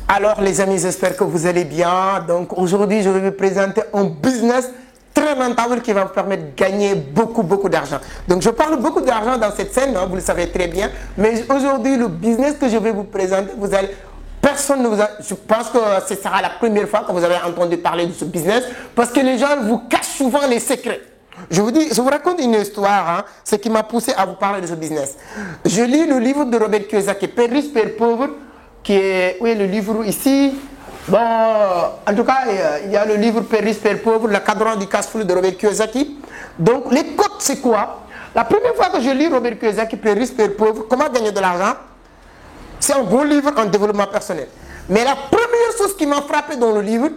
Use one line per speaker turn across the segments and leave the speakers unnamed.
Alors les amis, j'espère que vous allez bien. Donc aujourd'hui, je vais vous présenter un business très rentable qui va vous permettre de gagner beaucoup d'argent. Donc je parle beaucoup d'argent dans cette scène, hein, vous le savez très bien. Mais aujourd'hui, le business que je vais vous présenter, personne ne vous a, je pense que ce sera la première fois que vous avez entendu parler de ce business parce que les gens vous cachent souvent les secrets. Je vous raconte une histoire, hein, ce qui m'a poussé à vous parler de ce business. Je lis le livre de Robert Kiyosaki, Père riche, Père pauvre, qui est, oui, le livre ici. Bon, en tout cas, il y a le livre Père riche, Père pauvre, le cadran du cash-flow de Robert Kiyosaki. Donc, les codes, c'est quoi? La première fois que je lis Robert Kiyosaki, Père riche, Père pauvre, comment gagner de l'argent? C'est un bon livre en développement personnel. Mais la première chose qui m'a frappé dans le livre,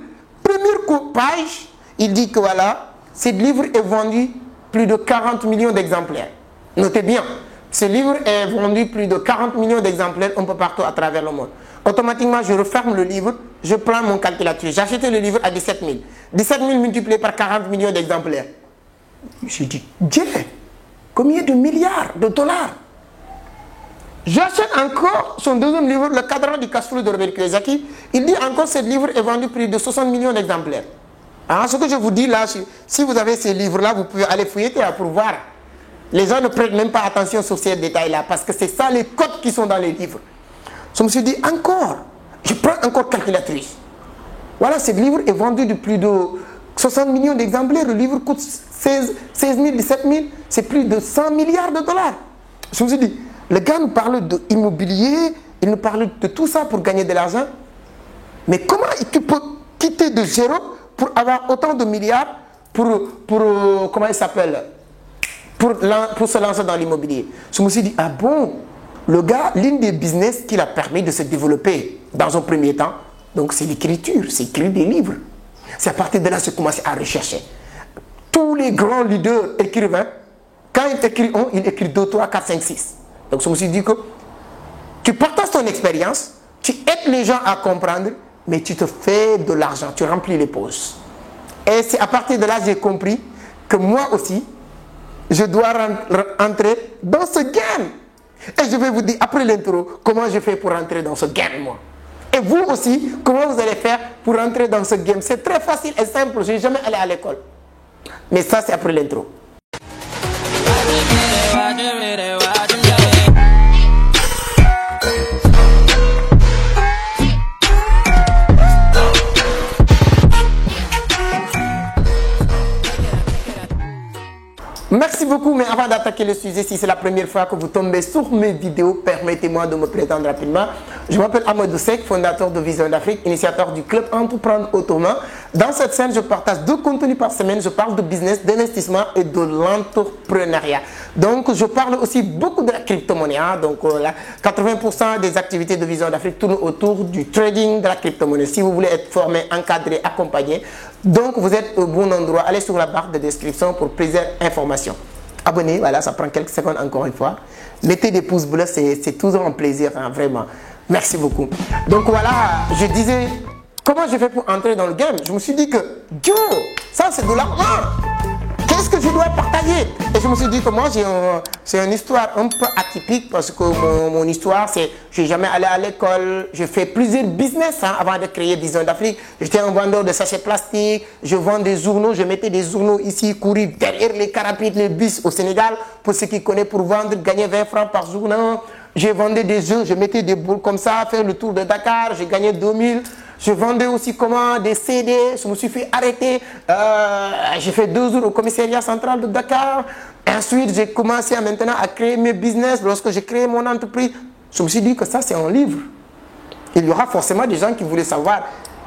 première page, il dit que voilà, ce livre est vendu plus de 40 millions d'exemplaires. Notez bien, ce livre est vendu plus de 40 millions d'exemplaires un peu partout à travers le monde. Automatiquement, je referme le livre, je prends mon calculatrice. J'ai acheté le livre à 17 000. 17 000 multiplié par 40 millions d'exemplaires. J'ai dit, Dieu, combien de milliards de dollars? J'achète encore son deuxième livre, Le cadran du cash-flow de Robert Kiyosaki. Il dit encore que ce livre est vendu plus de 60 millions d'exemplaires. Alors, ce que je vous dis là, si vous avez ces livres-là, vous pouvez aller fouiller pour voir. Les gens ne prêtent même pas attention sur ces détails-là parce que c'est ça les codes qui sont dans les livres. Je me suis dit, encore, je prends encore calculatrice. Voilà, ce livre est vendu de plus de 60 millions d'exemplaires. Le livre coûte 16 000, 17 000, c'est plus de 100 milliards de dollars. Je me suis dit, le gars nous parle d'immobilier, il nous parle de tout ça pour gagner de l'argent. Mais comment il peut quitter de zéro pour avoir autant de milliards comment il s'appelle, pour se lancer dans l'immobilier? Je me suis dit, ah bon, le gars, l'une des business qui l'a permis de se développer dans un premier temps, donc c'est l'écriture, c'est écrire des livres. C'est à partir de là que j'ai commencé à rechercher. Tous les grands leaders écrivains, quand ils écrivent un, ils écrivent 2, 3, 4, 5, 6. Donc je me suis dit que tu partages ton expérience, tu aides les gens à comprendre, mais tu te fais de l'argent, tu remplis les poches. Et c'est à partir de là que j'ai compris que moi aussi, je dois entrer dans ce game. Et je vais vous dire après l'intro comment je fais pour entrer dans ce game, moi. Et vous aussi, comment vous allez faire pour entrer dans ce game. C'est très facile et simple, je n'ai jamais allé à l'école. Mais ça, c'est après l'intro. Merci beaucoup, mais avant d'attaquer le sujet, si c'est la première fois que vous tombez sur mes vidéos, permettez-moi de me présenter rapidement. Je m'appelle Amadou Seck, fondateur de Vision d'Afrique, initiateur du club Entreprendre Autrement. Dans cette scène, je partage 2 contenus par semaine. Je parle de business, d'investissement et de l'entrepreneuriat. Donc, je parle aussi beaucoup de la crypto-monnaie. Hein. Donc, 80% des activités de Vision d'Afrique tournent autour du trading de la crypto-monnaie. Si vous voulez être formé, encadré, accompagné, donc vous êtes au bon endroit. Allez sur la barre de description pour plusieurs informations. Abonnez, voilà, ça prend quelques secondes encore une fois. Mettez des pouces bleus, c'est toujours un plaisir, hein, vraiment. Merci beaucoup. Donc voilà, je disais, comment je fais pour entrer dans le game? Je me suis dit que, Dieu, ça c'est de l'argent. Qu'est-ce que je dois partager? Et je me suis dit que moi, c'est une histoire un peu atypique parce que mon histoire, c'est je n'ai jamais allé à l'école. J'ai fait plusieurs business hein, avant de créer Vision d'Afrique. J'étais un vendeur de sachets plastiques. Je vends des journaux. Je mettais des journaux ici, courir derrière les car rapides, les bus au Sénégal. Pour ceux qui connaissent, pour vendre, gagner 20 francs par journal. J'ai vendu des jeux. Je mettais des boules comme ça, faire le tour de Dakar. J'ai gagné 2000. Je vendais aussi comment des CD, je me suis fait arrêter. J'ai fait 2 jours au commissariat central de Dakar. Et ensuite, j'ai commencé maintenant à créer mes business. Lorsque j'ai créé mon entreprise, je me suis dit que ça, c'est un livre. Il y aura forcément des gens qui voulaient savoir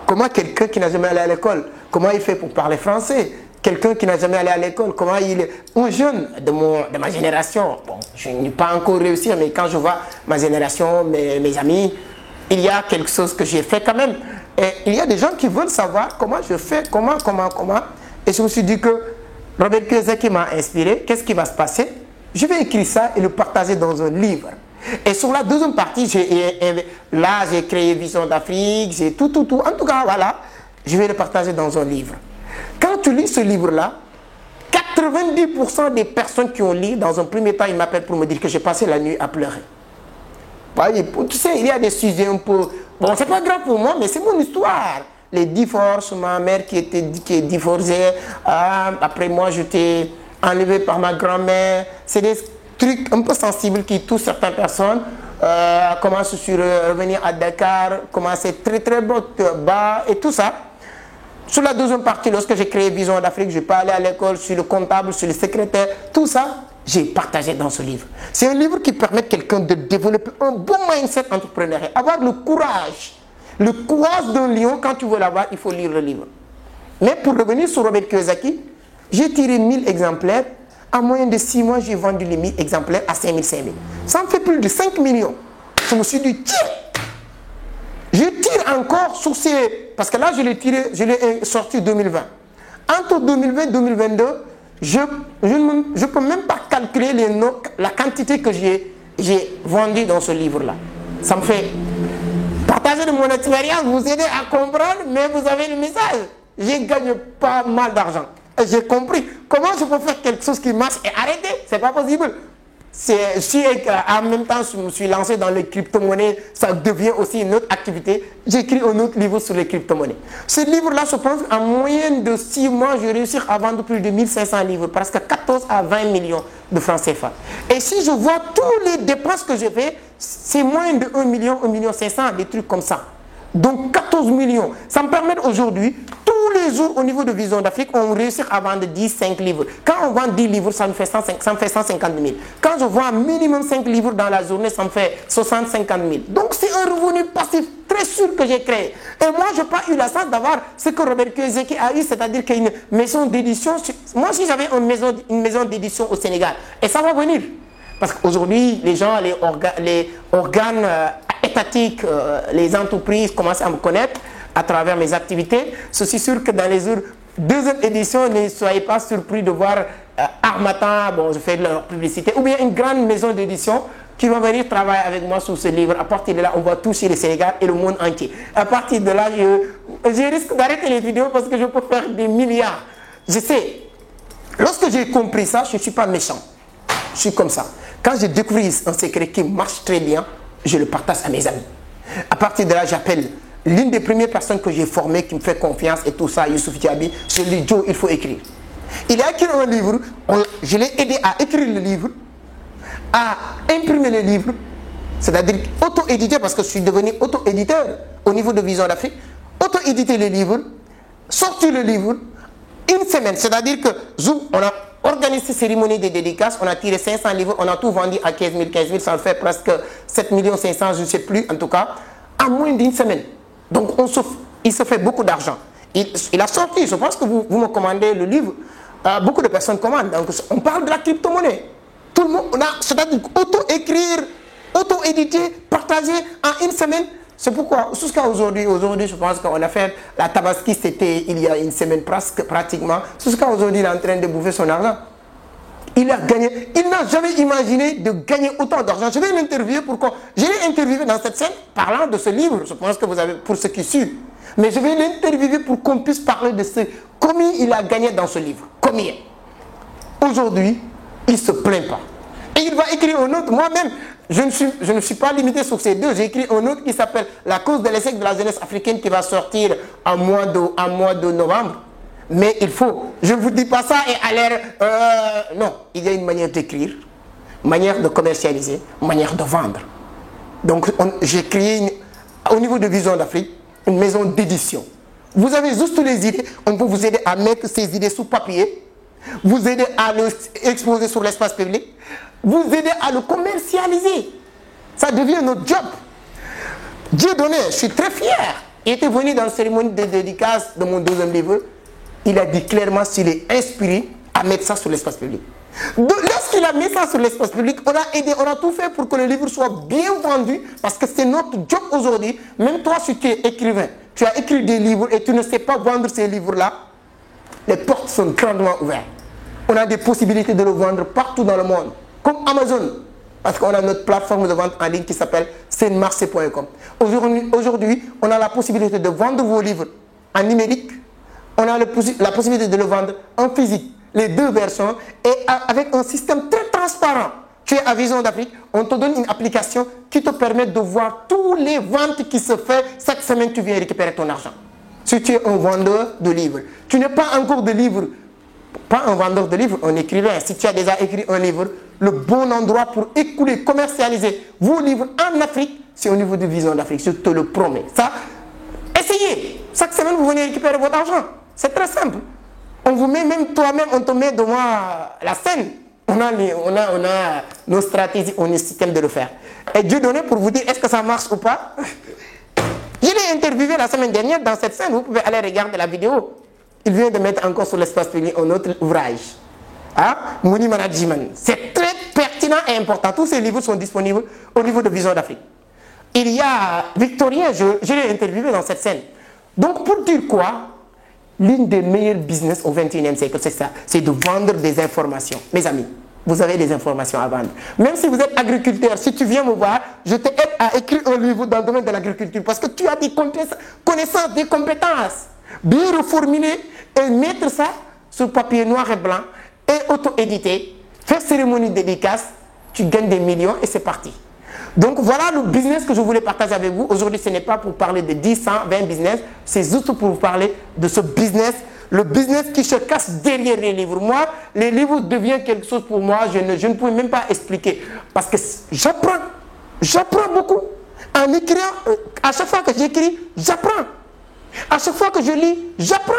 comment quelqu'un qui n'a jamais allé à l'école, comment il fait pour parler français. Quelqu'un qui n'a jamais allé à l'école, comment il est. Un jeune de ma génération, bon, je n'ai pas encore réussi, mais quand je vois ma génération, mes amis, il y a quelque chose que j'ai fait quand même. Et il y a des gens qui veulent savoir comment je fais, comment. Et je me suis dit que Robert Kiyosaki m'a inspiré. Qu'est-ce qui va se passer? Je vais écrire ça et le partager dans un livre. Et sur la deuxième partie, j'ai créé Vision d'Afrique, j'ai tout. En tout cas, voilà, je vais le partager dans un livre. Quand tu lis ce livre-là, 90% des personnes qui ont lu, dans un premier temps, ils m'appellent pour me dire que j'ai passé la nuit à pleurer. Tu sais, il y a des sujets un peu Bon, c'est pas grave pour moi, mais c'est mon histoire. Les divorces, ma mère qui est divorcée, après moi j'étais enlevé par ma grand-mère. C'est des trucs un peu sensibles qui touchent certaines personnes. Comment revenir à Dakar, comment c'est très très bas et tout ça. Sur la deuxième partie, lorsque j'ai créé Vision d'Afrique, je n'ai pas allé à l'école, sur le comptable, sur le secrétaire, tout ça, j'ai partagé dans ce livre. C'est un livre qui permet à quelqu'un de développer un bon mindset entrepreneurial, avoir le courage d'un lion. Quand tu veux l'avoir, il faut lire le livre. Mais pour revenir sur Robert Kiyosaki, j'ai tiré 1000 exemplaires. En moyenne de 6 mois, j'ai vendu les 1000 exemplaires à 5000, 5000. Ça me fait plus de 5 millions. Je me suis dit, tiens, je tire encore sur ces... Parce que là, je l'ai sorti 2020. Entre 2020 et 2022, je ne peux même pas calculer la quantité que j'ai vendue dans ce livre-là. Ça me fait partager de mon expérience, vous aider à comprendre, mais vous avez le message. J'ai gagné pas mal d'argent. J'ai compris comment je peux faire quelque chose qui marche et arrêter. C'est pas possible. En même temps, je me suis lancé dans les crypto-monnaies, ça devient aussi une autre activité. J'écris un autre livre sur les crypto-monnaies. Ce livre-là, je pense qu'en moyenne de 6 mois, je réussis à vendre plus de 1500 livres, presque 14 à 20 millions de francs CFA. Et si je vois tous les dépenses que j'ai fait, c'est moins de 1 million, 1 million 500, des trucs comme ça. Donc 14 millions. Ça me permet aujourd'hui, tous les jours au niveau de Vision d'Afrique, on réussit à vendre 5 livres. Quand on vend 10 livres, ça me fait 150 000. Quand je vends minimum 5 livres dans la journée, ça me fait 50 000. Donc c'est un revenu passif très sûr que j'ai créé. Et moi, je n'ai pas eu la chance d'avoir ce que Robert Kiyosaki a eu, c'est-à-dire qu'il y a une maison d'édition. Moi, si j'avais une maison d'édition au Sénégal, et ça va venir. Parce qu'aujourd'hui, les gens, les organes étatiques, les entreprises commencent à me connaître à travers mes activités. Je suis sûr que dans les deuxième édition, ne soyez pas surpris de voir Harmattan, bon, je fais de leur publicité, ou bien une grande maison d'édition qui va venir travailler avec moi sur ce livre. À partir de là, on va toucher le Sénégal et le monde entier. À partir de là, je risque d'arrêter les vidéos parce que je peux faire des milliards. Je sais, lorsque j'ai compris ça, je ne suis pas méchant. Je suis comme ça. Quand je découvre un secret qui marche très bien, je le partage à mes amis. À partir de là, j'appelle l'une des premières personnes que j'ai formées, qui me fait confiance et tout ça, Youssouf Diaby. Je lui dis, Joe, il faut écrire. Il a écrit un livre, je l'ai aidé à écrire le livre, à imprimer le livre, c'est-à-dire auto-éditer, parce que je suis devenu auto-éditeur au niveau de Vision d'Afrique, auto-éditer le livre, sortir le livre, une semaine, c'est-à-dire que on a organisé cette cérémonie de dédicaces, on a tiré 500 livres, on a tout vendu à 15 000, ça fait presque 7 500 000, je ne sais plus en tout cas, en moins d'une semaine. Donc il se fait beaucoup d'argent. Il a sorti, je pense que vous me commandez le livre, beaucoup de personnes commandent. Donc on parle de la crypto-monnaie. Tout le monde, c'est-à-dire auto-écrire, auto-éditer, partager en une semaine. C'est pourquoi, jusqu'à aujourd'hui, je pense qu'on a fait la Tabaski, c'était il y a une semaine pratiquement. Jusqu'à aujourd'hui, il est en train de bouffer son argent. Il a gagné. Il n'a jamais imaginé de gagner autant d'argent. Je vais l'interviewer pourquoi. Je l'ai interviewé dans cette scène parlant de ce livre. Je pense que vous avez, pour ceux qui suivent. Mais je vais l'interviewer pour qu'on puisse parler de combien il a gagné dans ce livre. Combien. Aujourd'hui, il ne se plaint pas. Et il va écrire un autre. Moi-même, je ne suis pas limité sur ces deux. J'ai écrit un autre qui s'appelle La cause de l'échec de la jeunesse africaine qui va sortir en mois de novembre. Mais il faut, je ne vous dis pas ça et à l'air... non, il y a une manière d'écrire, manière de commercialiser, manière de vendre. Donc j'ai créé, au niveau de Vision d'Afrique, une maison d'édition. Vous avez juste les idées, on peut vous aider à mettre ces idées sous papier, vous aider à l'exposer sur l'espace public, vous aider à le commercialiser. Ça devient notre job. Dieu donné, je suis très fier. Il était venu dans la cérémonie de dédicace de mon deuxième livre. Il a dit clairement qu'il est inspiré à mettre ça sur l'espace public. Lorsqu'il a mis ça sur l'espace public, on a aidé, on a tout fait pour que le livre soit bien vendu, parce que c'est notre job aujourd'hui. Même toi, si tu es écrivain, tu as écrit des livres et tu ne sais pas vendre ces livres-là, les portes sont grandement ouvertes. On a des possibilités de le vendre partout dans le monde, comme Amazon, parce qu'on a notre plateforme de vente en ligne qui s'appelle senmarché.com. Aujourd'hui, on a la possibilité de vendre vos livres en numérique. On a la possibilité de le vendre en physique, les deux versions, et avec un système très transparent. Tu es à Vision d'Afrique, on te donne une application qui te permet de voir tous les ventes qui se font. Chaque semaine, tu viens récupérer ton argent. Si tu es un vendeur de livres, tu n'es pas encore de livres, pas un vendeur de livres, un écrivain. Si tu as déjà écrit un livre, le bon endroit pour écouler, commercialiser vos livres en Afrique, c'est au niveau de Vision d'Afrique. Je te le promets. Ça, essayez. Chaque semaine, vous venez récupérer votre argent. C'est très simple. On vous met même toi-même, on te met devant la scène. On a nos stratégies, on a le système de le faire. Et Dieu donné pour vous dire est-ce que ça marche ou pas. Je l'ai interviewé la semaine dernière dans cette scène. Vous pouvez aller regarder la vidéo. Il vient de mettre encore sur l'espace public un autre ouvrage. Hein? Money Management. C'est très pertinent et important. Tous ces livres sont disponibles au niveau de Vision d'Afrique. Il y a Victorien, je l'ai interviewé dans cette scène. Donc pour dire quoi? L'une des meilleures business au XXIe siècle, c'est ça. C'est de vendre des informations. Mes amis, vous avez des informations à vendre. Même si vous êtes agriculteur, si tu viens me voir, je t'aide à écrire un livre dans le domaine de l'agriculture parce que tu as des connaissances, des compétences. Bien reformuler et mettre ça sur papier noir et blanc et auto-éditer, faire cérémonie de dédicace, tu gagnes des millions et c'est parti. Donc voilà le business que je voulais partager avec vous. Aujourd'hui, ce n'est pas pour parler de 10, 100, 20 business, c'est juste pour vous parler de ce business, le business qui se cache derrière les livres. Moi, les livres deviennent quelque chose pour moi, je ne pouvais même pas expliquer. Parce que j'apprends beaucoup. En écrivant, à chaque fois que j'écris, j'apprends. À chaque fois que je lis, j'apprends.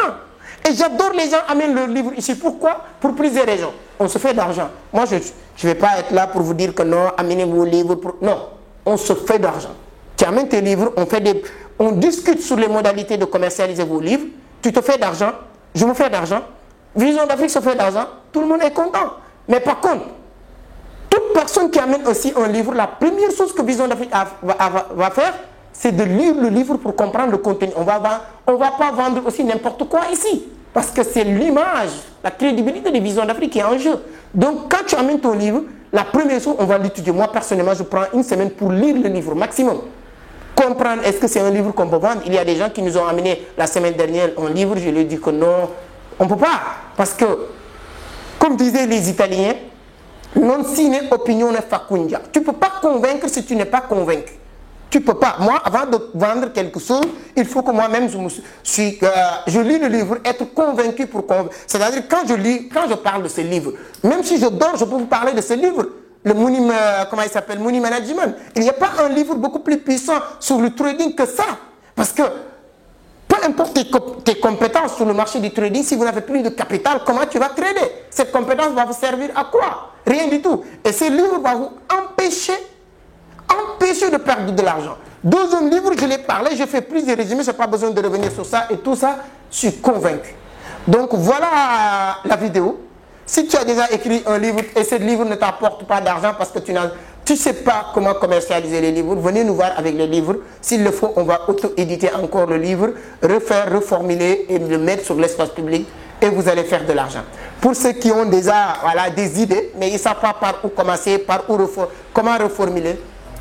Et j'adore les gens amènent leurs livres ici. Pourquoi? Pour plusieurs raisons. On se fait d'argent. Moi, je ne vais pas être là pour vous dire que non, amenez vos livres. Non, on se fait d'argent. Tu amènes tes livres, on discute sur les modalités de commercialiser vos livres. Tu te fais d'argent, je me fais d'argent. Vision d'Afrique se fait d'argent. Tout le monde est content. Mais par contre, toute personne qui amène aussi un livre, la première chose que Vision d'Afrique va faire, c'est de lire le livre pour comprendre le contenu. On ne va pas vendre aussi n'importe quoi ici. Parce que c'est l'image, la crédibilité de Vision d'Afrique qui est en jeu. Donc, quand tu amènes ton livre, la première chose, on va l'étudier. Moi, personnellement, je prends une semaine pour lire le livre, maximum. Comprendre, est-ce que c'est un livre qu'on peut vendre? Il y a des gens qui nous ont amené la semaine dernière un livre. Je leur ai dit que non, on ne peut pas. Parce que, comme disaient les Italiens, non sine opinione facundia. Tu ne peux pas convaincre si tu n'es pas convaincu. Tu ne peux pas. Moi, avant de vendre quelque chose, il faut que moi-même, je lis le livre, être convaincu pour convaincre. C'est-à-dire, quand je parle de ce livre, même si je dors, je peux vous parler de ce livre. Le Money, comment il s'appelle? Money Management. Il n'y a pas un livre beaucoup plus puissant sur le trading que ça. Parce que, peu importe tes compétences sur le marché du trading, si vous n'avez plus de capital, comment tu vas trader? Cette compétence va vous servir à quoi? Rien du tout. Et ce livre va vous empêcher de perdre de l'argent. Deuxième livre, je l'ai parlé, je fais plusieurs résumés, je n'ai pas besoin de revenir sur ça et tout ça, je suis convaincu. Donc voilà la vidéo. Si tu as déjà écrit un livre et ce livre ne t'apporte pas d'argent parce que tu ne sais pas comment commercialiser les livres, venez nous voir avec les livres. S'il le faut, on va auto-éditer encore le livre, refaire, reformuler et le mettre sur l'espace public et vous allez faire de l'argent. Pour ceux qui ont déjà des idées, mais ils ne savent pas par où commencer, comment reformuler,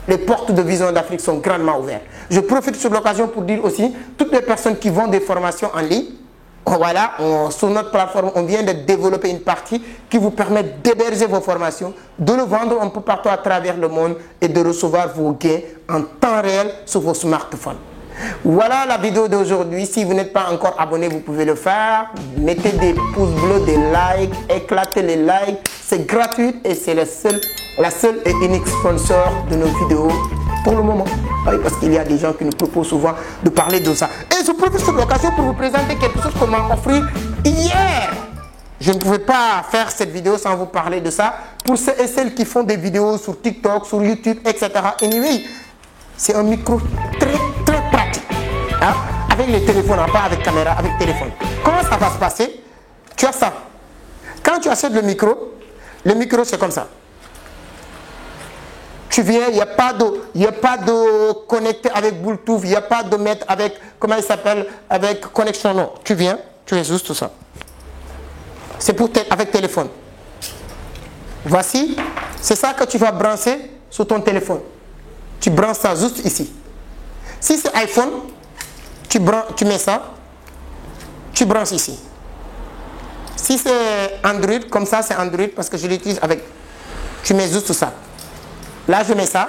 les portes de Vision d'Afrique sont grandement ouvertes. Je profite sur l'occasion pour dire aussi, toutes les personnes qui vendent des formations en ligne, voilà, sur notre plateforme, on vient de développer une partie qui vous permet d'héberger vos formations, de le vendre un peu partout à travers le monde et de recevoir vos gains en temps réel sur vos smartphones. Voilà la vidéo d'aujourd'hui. Si vous n'êtes pas encore abonné, vous pouvez le faire. Mettez des pouces bleus, des likes, éclatez les likes. C'est gratuit et c'est la seule et unique sponsor de nos vidéos pour le moment. Oui, parce qu'il y a des gens qui nous proposent souvent de parler de ça. Et je profite de l'occasion pour vous présenter quelque chose qu'on m'a offert hier. Je ne pouvais pas faire cette vidéo sans vous parler de ça. Pour ceux et celles qui font des vidéos sur TikTok, sur YouTube, etc. Anyway, c'est un micro très pratique. Hein? Avec les téléphones, pas avec caméra, avec téléphone. Comment ça va se passer? Tu as ça. Quand tu achètes le micro c'est comme ça. Tu viens, il n'y a pas de connecter avec Bluetooth, il n'y a pas de mettre avec, comment il s'appelle, avec connexion, non. Tu viens, tu fais juste tout ça. C'est pour avec téléphone. Voici, c'est ça que tu vas brancher sur ton téléphone. Tu branches ça juste ici. Si c'est iPhone, tu mets ça, tu branches ici. Si c'est Android, comme ça c'est Android parce que je l'utilise avec Tu mets juste ça. Là, je mets ça.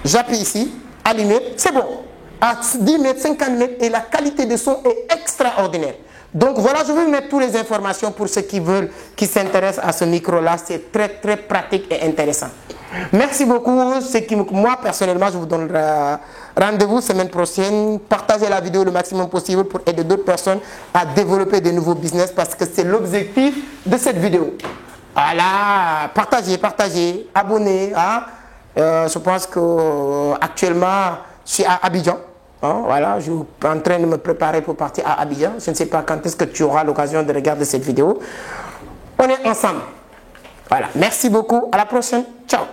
J'appuie ici, allumer, c'est bon. À 10 mètres, 50 mètres et la qualité de son est extraordinaire. Donc voilà, je vais vous mettre toutes les informations pour ceux qui veulent, qui s'intéressent à ce micro-là. C'est très très pratique et intéressant. Merci beaucoup. Moi personnellement, je vous donne rendez-vous semaine prochaine. Partagez la vidéo le maximum possible pour aider d'autres personnes à développer de nouveaux business parce que c'est l'objectif de cette vidéo. Voilà, partagez, abonnez. Hein? Je pense qu'actuellement, je suis à Abidjan. Hein, voilà, je suis en train de me préparer pour partir à Abidjan. Je ne sais pas quand est-ce que tu auras l'occasion de regarder cette vidéo. On est ensemble. Voilà, merci beaucoup. À la prochaine. Ciao.